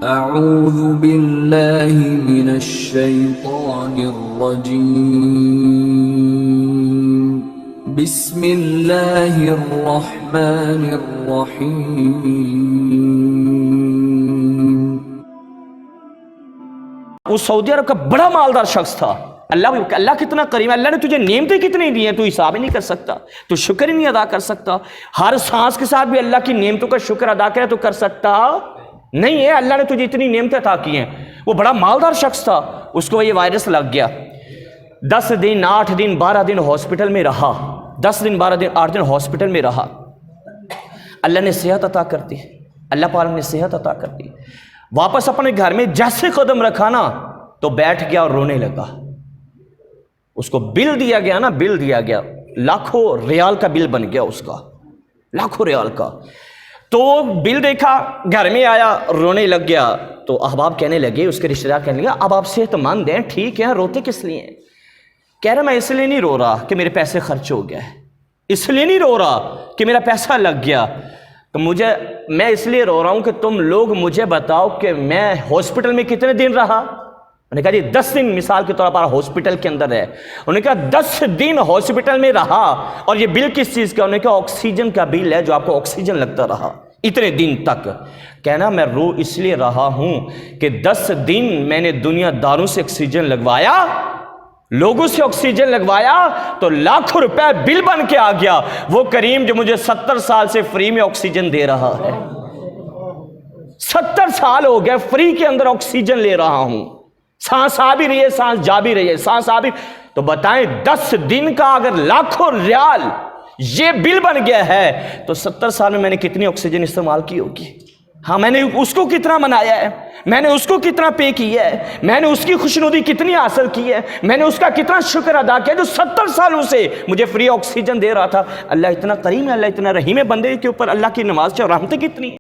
اعوذ باللہ من الشیطان الرجیم بسم اللہ الرحمن الرحیم۔ وہ سعودی عرب کا بڑا مالدار شخص تھا۔ اللہ کتنا کریم ہے، اللہ نے تجھے نعمتیں کتنی دی ہیں، تو حساب ہی نہیں کر سکتا، تو شکر ہی نہیں ادا کر سکتا۔ ہر سانس کے ساتھ بھی اللہ کی نعمتوں کا شکر ادا کرے تو کر سکتا نہیں ہے۔ اللہ نے تجھے اتنی نعمتیں عطا کی ہیں۔ وہ بڑا مالدار شخص تھا، اس کو یہ وائرس لگ گیا۔ 10 دن 8 دن 12 دن ہاسپٹل میں رہا، 10 دن 12 دن 8 دن ہاسپٹل میں رہا۔ اللہ نے صحت عطا کر دی، اللہ پاک نے صحت عطا کر دی۔ واپس اپنے گھر میں جیسے قدم رکھا نا تو بیٹھ گیا اور رونے لگا۔ اس کو بل دیا گیا نا، بل دیا گیا، لاکھوں ریال کا بل بن گیا اس کا، لاکھوں ریال کا۔ تو بل دیکھا، گھر میں آیا، رونے لگ گیا۔ تو احباب کہنے لگے، اس کے رشتہ دار کہنے لگے، اب آپ صحت مند ہیں، ٹھیک ہے، روتے کس لیے ہیں؟ کہہ رہا میں اس لیے نہیں رو رہا کہ میرے پیسے خرچ ہو گئے، اس لیے نہیں رو رہا کہ میرا پیسہ لگ گیا، تو میں اس لیے رو رہا ہوں کہ تم لوگ مجھے بتاؤ کہ میں ہاسپٹل میں کتنے دن رہا۔ انہوں نے کہا جی 10 دن مثال کے طور پر ہاسپٹل کے اندر ہے۔ انہوں نے کہا 10 دن ہاسپٹل میں رہا، اور یہ بل کس چیز کا؟ انہوں نے کہا آکسیجن کا بل ہے، جو آپ کو آکسیجن لگتا رہا اتنے دن تک۔ کہنا میں رو اس لیے رہا ہوں کہ 10 دن میں نے دنیا داروں سے آکسیجن لگوایا، لوگوں سے آکسیجن لگوایا، تو لاکھوں روپے بل بن کے آ گیا۔ وہ کریم جو مجھے 70 سال سے فری میں آکسیجن دے رہا ہے، 70 سال ہو گئے فری کے اندر آکسیجن لے رہا ہوں، سانس آ بھی رہی ہے، سانس جا بھی رہی ہے، سانس آ بھی۔ تو بتائیں 10 دن کا اگر لاکھوں ریال یہ بل بن گیا ہے تو 70 سال میں میں نے کتنی آکسیجن استعمال کی ہوگی؟ ہاں، میں نے اس کو کتنا منایا ہے، میں نے اس کو کتنا پے کیا ہے، میں نے اس کی خوشنودی کتنی حاصل کی ہے، میں نے اس کا کتنا شکر ادا کیا جو 70 سالوں سے مجھے فری آکسیجن دے رہا تھا۔ اللہ اتنا کریم ہے، اللہ اتنا رحیم ہے، بندے کے اوپر اللہ کی نماز سے رحمتیں کتنی